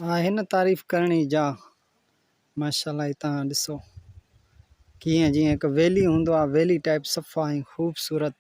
आहे न तारीफ़ करणी जा। माशाल्लाह हितां ॾिसो कीअं जीअं हिकु वैली हूंदो आहे, वैली टाइप सफ़ा ऐं ख़ूबसूरत।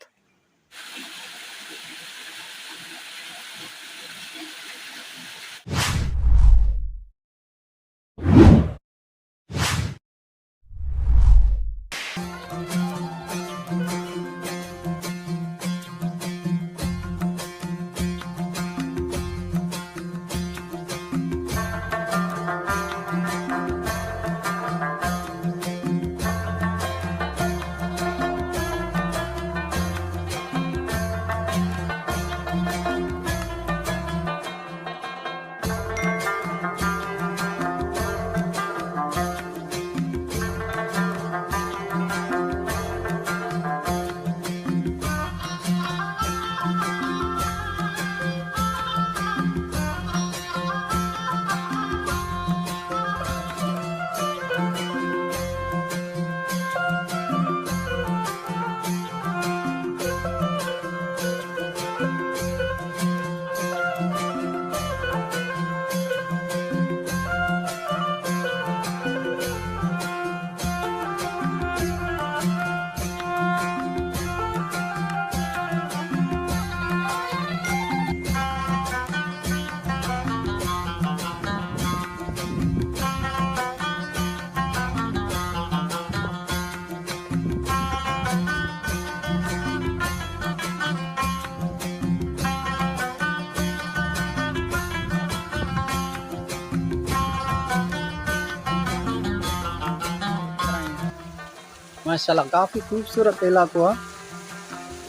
माशाल्लाह काफ़ी खूबसूरत इलाको है।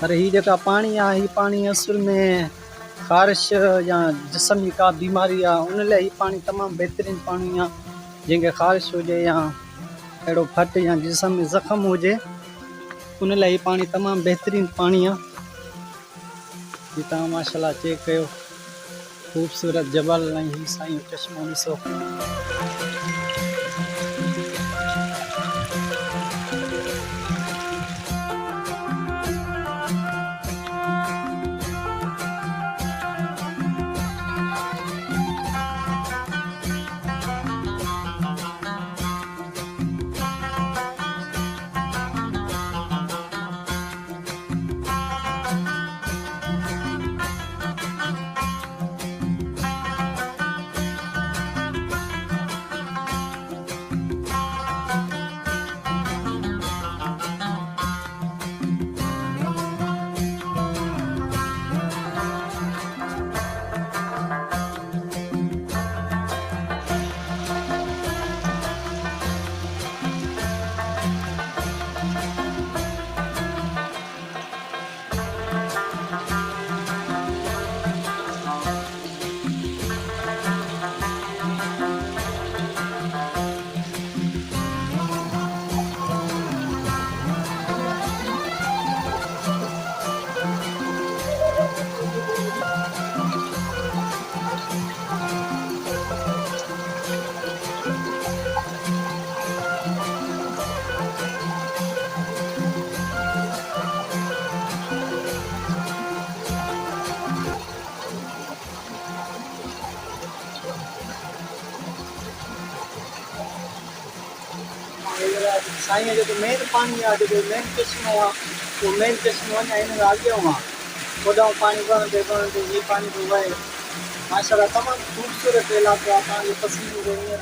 पर ही जेका पानी आहे, ही पानी असल में ख़ारिश या जिस्म की का बीमारी आहे उन लाइ ही पानी तमामु बहितरीन पानी आहे। जंहिंखे ख़ारिश हुजे या अहिड़ो फट या जिस्म में ज़ख़्म हुजे उन लाइ ही पानी तमामु बहितरीन पानी आहे। ही तव्हां माशाल्लाह चेक कयो, ख़ूबसूरत जबल ऐं ही साईं चश्मो ॾिसो। साईं जो मेन पानी आहे, जो मेन चश्मो आहे, वो मेन चश्मो अञा हिन खां अॻियां आहे। होॾां पानी वहंदे वहंदे ही पानी थो वहे। माशाल्लाह तमामु ख़ूबसूरत इलाइक़ो आहे। तव्हांखे पसंदि ईंदो हींअर।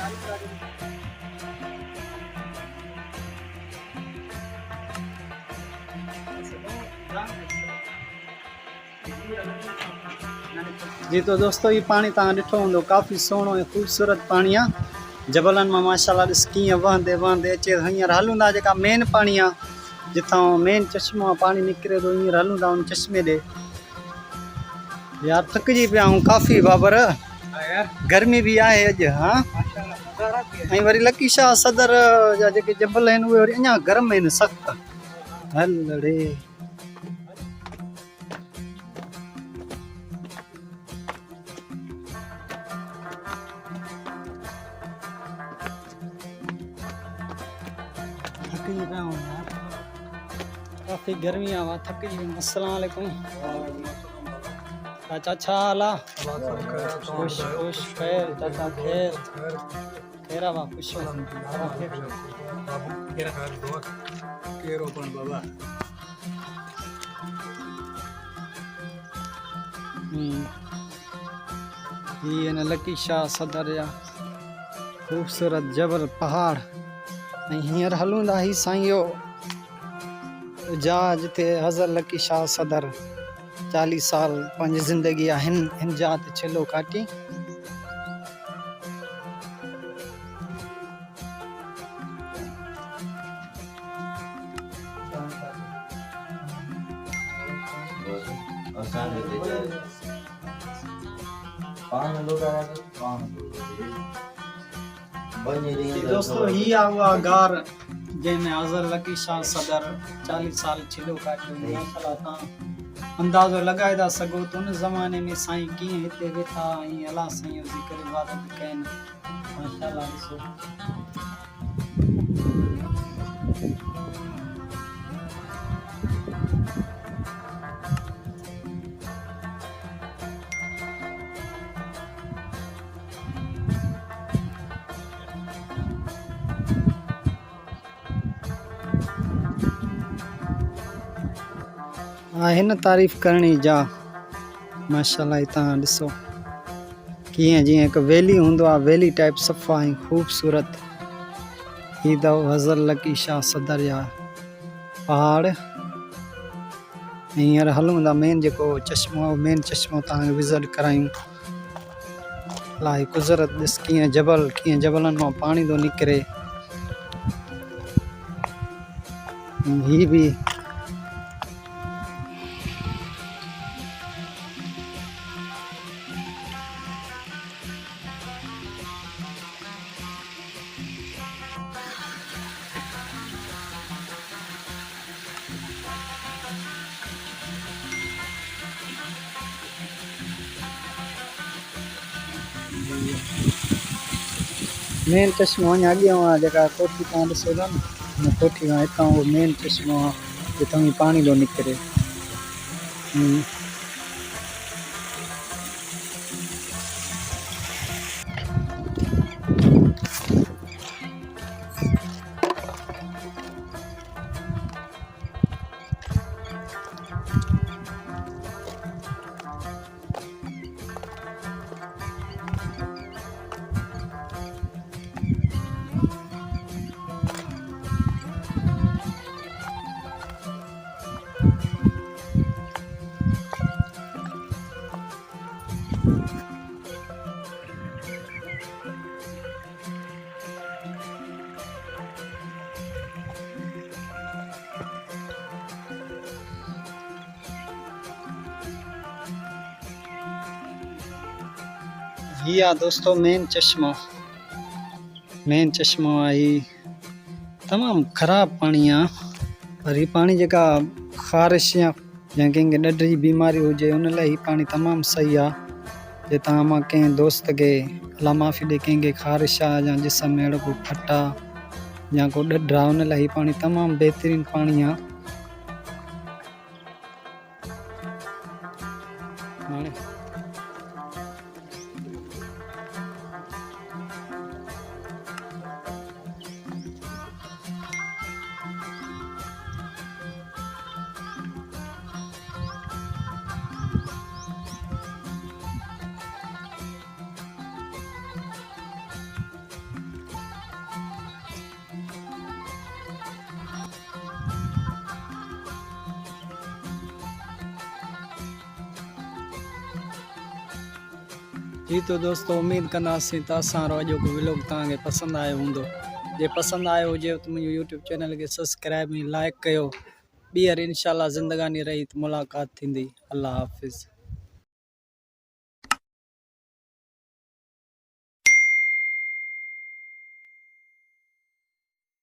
जी तो दोस्तों ये पानी तव्हां ॾिठो हूंदो, काफ़ी सुहिणो ऐं ख़ूबसूरत पानी आहे। जबलनि मां माशाल्लाह ॾिस कीअं वहंदे वहंदे अचे। हींअर हलूं था जेका मेन पानी आहे, जिथां मेन चश्मो आहे, पानी निकिरे थो, हींअर हलूं था उन चश्मे ॾे। यार थकिजी पिया आहियूं काफ़ी बाबर, गर्मी भी आहे अॼु। हाँ ऐं वरी लकी शाह सदर जा जेके जबल आहिनि उहे वरी अञा गरम आहिनि सख़्तु। हल रे काफ़ी गर्मी आवा थक जी। अस्सलाम वालेकुम। चाचा छा हाल आहे? खुश खुश खैर चाचा खैर खैर आहे खुश ये न लकी शाह सदर या खूबसूरत जबल पहाड़ ऐं हींअर हलूं था ही साईं यो जहा जिते हज़र लकी शाह सदर 40 साल पंहिंजी ज़िंदगी हिन जहा ते छिलो काटी। दोस्तों ही आ हुआ गार जंहिंमें हज़र लकी शाह सदर 40 साल छिलो काटियो। माशाल्लाह तां अंदाज़ो लगाए था सघो त उन ज़माने में साईं कीअं हिते वेठा ऐं अलाह साईं जो ज़िक्र इबादत कनि। माशाल्लाह ॾिसो हिन तारीफ़ करणी जा। माशाल्लाह हितां ॾिसो कीअं जीअं हिकु वैली हूंदो आहे, वैली टाइप सफ़ा ऐं ख़ूबसूरत। ही अथव हज़र लकी शाह सदर जा पहाड़। हींअर हलूं था मेन जेको चश्मो मेन चश्मो तव्हांखे विज़िट करायूं। अलाही कुदरत ॾिस कीअं जबलनि मां पाणी थो निकिरे। ही भी मेन चश्मो अञा अॻियां आहे जेका कोठी तव्हां ॾिसो था न, हिन कोठी खां हितां उहो मेन चश्मो आहे जितां ई पाणी थो निकिरे। ही आहे दोस्तों मेन चश्मो आहे। ही तमामु ख़राब पाणी आहे, पर ही पाणी जेका ख़ारिश या कंहिंखे ॾंड जी बीमारी हुजे उन लाइ ही पाणी तमामु सही आहे। जे तव्हां मां कंहिं दोस्त खे अला माफ़ी ॾे कंहिंखे ख़ारिश आहे या जिस्म में अहिड़ो कोई फट आहे या को ॾंड आहे उन लाइ ही पाणी तमामु बहितरीनु पाणी आहे। हाणे जी तो दोस्तों उम्मीद कंदासीं त असां अॼोको व्लॉग तव्हांखे पसंदि आयो हूंदो। जे पसंदि आयो हुजे त मुंहिंजो यूट्यूब चैनल खे सब्सक्राइब ऐं लाइक कयो। ॿीहर इंशाल्लाह ज़िंदगानी रही त मुलाक़ात थींदी। अल्लाह हाफ़िज़।